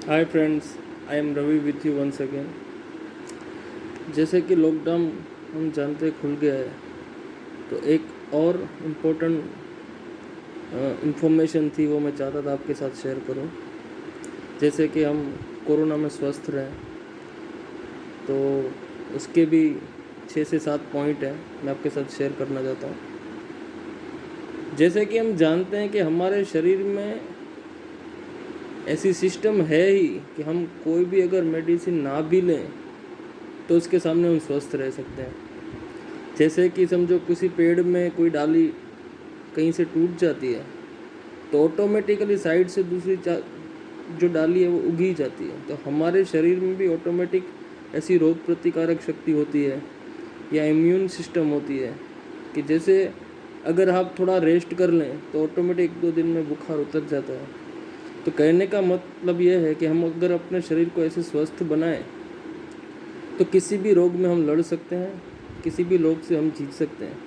Hi friends, I am Ravi with you once again. जैसे कि lockdown हम जानते खुल गया है, तो एक और इम्पोर्टेंट इन्फॉर्मेशन थी, वो मैं चाहता था आपके साथ शेयर करूं। जैसे कि हम कोरोना में स्वस्थ रहें, तो उसके भी 6 से 7 पॉइंट हैं, मैं आपके साथ शेयर करना चाहता हूं। जैसे कि हम जानते हैं कि हमारे शरीर में ऐसी सिस्टम है ही कि हम कोई भी अगर मेडिसिन ना भी लें तो उसके सामने हम स्वस्थ रह सकते हैं। जैसे कि समझो किसी पेड़ में कोई डाली कहीं से टूट जाती है, तो ऑटोमेटिकली साइड से दूसरी जो डाली है वो उगी जाती है। तो हमारे शरीर में भी ऑटोमेटिक ऐसी रोग प्रतिकारक शक्ति होती है या इम्यून सिस्टम होती है कि जैसे अगर आप थोड़ा रेस्ट कर लें तो ऑटोमेटिक 1-2 दिन में बुखार उतर जाता है। तो कहने का मतलब यह है कि हम अगर अपने शरीर को ऐसे स्वस्थ बनाएं तो किसी भी रोग में हम लड़ सकते हैं, किसी भी रोग से हम जीत सकते हैं।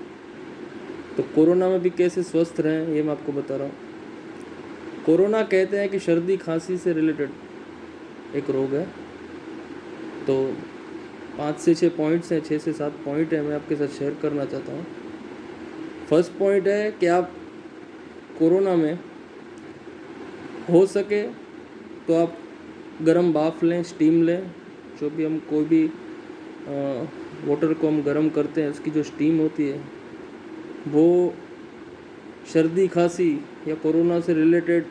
तो कोरोना में भी कैसे स्वस्थ रहें ये मैं आपको बता रहा हूँ। कोरोना कहते हैं कि सर्दी खांसी से रिलेटेड एक रोग है। तो 5 से 6 पॉइंट्स हैं, 6 से 7 पॉइंट हैं, मैं आपके साथ शेयर करना चाहता हूँ। फर्स्ट पॉइंट है कि आप कोरोना में हो सके तो आप गर्म बाफ लें, स्टीम लें। जो भी हम कोई भी वाटर को हम गर्म करते हैं, उसकी जो स्टीम होती है वो सर्दी खांसी या कोरोना से रिलेटेड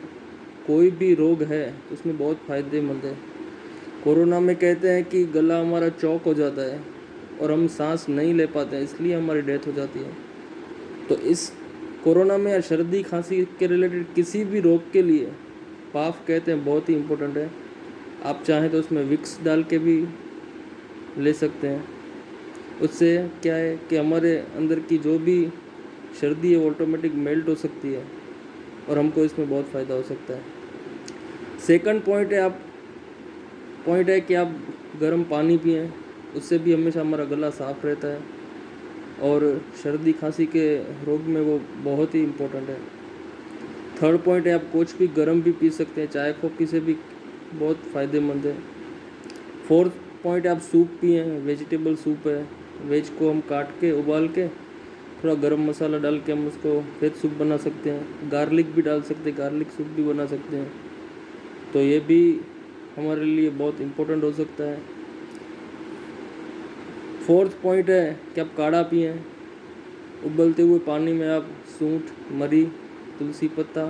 कोई भी रोग है तो उसमें बहुत फ़ायदेमंद है। कोरोना में कहते हैं कि गला हमारा चौक हो जाता है और हम सांस नहीं ले पाते हैं, इसलिए हमारी डेथ हो जाती है। तो इस कोरोना में या सर्दी खांसी के रिलेटेड किसी भी रोग के लिए पाफ कहते हैं बहुत ही इम्पोर्टेंट है। आप चाहें तो उसमें विक्स डाल के भी ले सकते हैं। उससे क्या है कि हमारे अंदर की जो भी सर्दी है वो ऑटोमेटिक मेल्ट हो सकती है और हमको इसमें बहुत फ़ायदा हो सकता है। सेकंड पॉइंट है कि आप गर्म पानी पिएं, उससे भी हमेशा हमारा गला साफ़ रहता है और सर्दी खांसी के रोग में वो बहुत ही इम्पोर्टेंट है। थर्ड पॉइंट है, आप कुछ भी गर्म भी पी सकते हैं, चाय कॉफ़ी से भी बहुत फ़ायदेमंद है। फोर्थ पॉइंट, आप सूप पिएं, वेजिटेबल सूप है। वेज को हम काट के उबाल के थोड़ा गरम मसाला डाल के हम उसको वेज सूप बना सकते हैं। गार्लिक भी डाल सकते हैं, गार्लिक सूप भी बना सकते हैं। तो ये भी हमारे लिए बहुत इम्पोर्टेंट हो सकता है। फोर्थ पॉइंट है कि आप काढ़ा पिएं। उबलते हुए पानी में आप सूंठ, मरी, तुलसी पत्ता,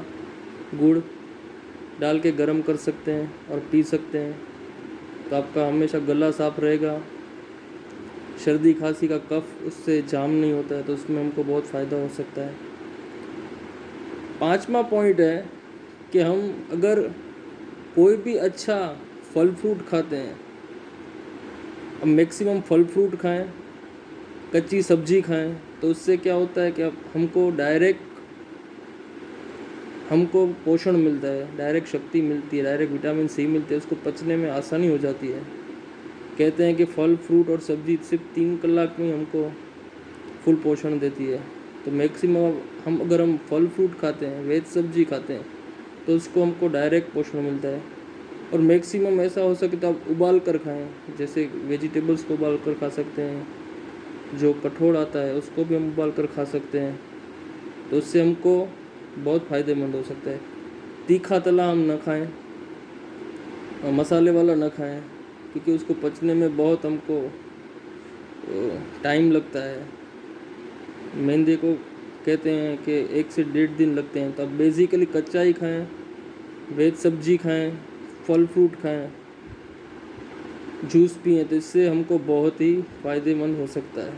गुड़ डाल के गर्म कर सकते हैं और पी सकते हैं। तो आपका हमेशा गला साफ़ रहेगा, सर्दी खांसी का कफ उससे जाम नहीं होता है, तो उसमें हमको बहुत फ़ायदा हो सकता है। पांचवा पॉइंट है कि हम अगर कोई भी अच्छा फल फ्रूट खाते हैं, अब मैक्सिमम फल फ्रूट खाएं, कच्ची सब्जी खाएं, तो उससे क्या होता है कि अब हमको पोषण मिलता है, डायरेक्ट शक्ति मिलती है, डायरेक्ट विटामिन सी मिलती है, उसको पचने में आसानी हो जाती है। कहते हैं कि फल फ्रूट और सब्जी सिर्फ 3 कलाक में हमको फुल पोषण देती है। तो मैक्सिमम अगर हम फल फ्रूट खाते हैं, वेज सब्जी खाते हैं, तो उसको हमको डायरेक्ट पोषण मिलता है। और मैक्सिमम ऐसा हो सके तो आप उबाल कर खाएं, जैसे वेजिटेबल्स को उबाल कर खा सकते हैं, जो कठोल आता है उसको भी हम उबाल कर खा सकते हैं। तो उससे हमको बहुत फ़ायदेमंद हो सकता है। तीखा तला हम न खाएं और मसाले वाला न खाएं, क्योंकि उसको पचने में बहुत हमको टाइम लगता है। मैदे को कहते हैं कि 1 से 1.5 दिन लगते हैं। तो आप बेसिकली कच्चा ही खाएं, वेज सब्जी खाएं, फल फ्रूट खाएं, जूस पिएं, तो इससे हमको बहुत ही फ़ायदेमंद हो सकता है।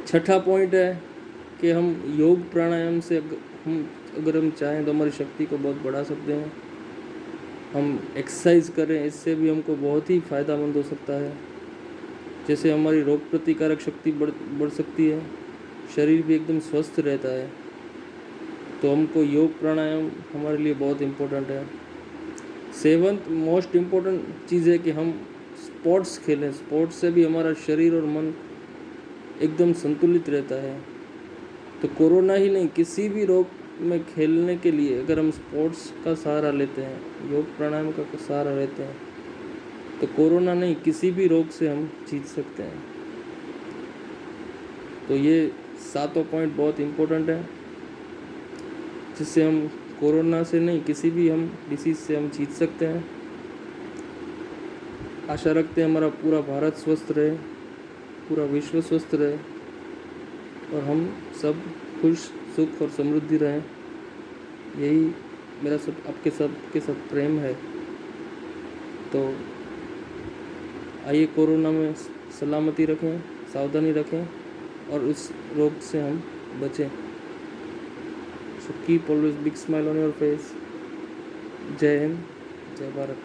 छठा पॉइंट है कि हम योग प्राणायाम से अगर हम चाहें तो हमारी शक्ति को बहुत बढ़ा सकते हैं। हम एक्सरसाइज करें, इससे भी हमको बहुत ही फ़ायदेमंद हो सकता है। जैसे हमारी रोग प्रतिकारक शक्ति बढ़ सकती है, शरीर भी एकदम स्वस्थ रहता है। तो हमको योग प्राणायाम हमारे लिए बहुत इम्पोर्टेंट है। सेवंथ मोस्ट इम्पोर्टेंट चीज़ है कि हम स्पोर्ट्स खेलें। स्पोर्ट्स से भी हमारा शरीर और मन एकदम संतुलित रहता है। तो कोरोना ही नहीं, किसी भी रोग में खेलने के लिए अगर हम स्पोर्ट्स का सहारा लेते हैं, योग प्राणायाम का सहारा लेते हैं, तो कोरोना नहीं किसी भी रोग से हम जीत सकते हैं। तो ये 7वां पॉइंट बहुत इम्पोर्टेंट है, जिससे हम कोरोना से नहीं किसी भी हम डिसीज़ से हम जीत सकते हैं। आशा रखते हैं हमारा पूरा भारत स्वस्थ रहे, पूरा विश्व स्वस्थ रहे और हम सब खुश, सुख और समृद्धि रहें। यही मेरा सब आपके सबके साथ प्रेम है। तो आइए कोरोना में सलामती रखें, सावधानी रखें और उस रोग से हम बचें। So keep always big smile on your face. जय हिंद, जय भारत।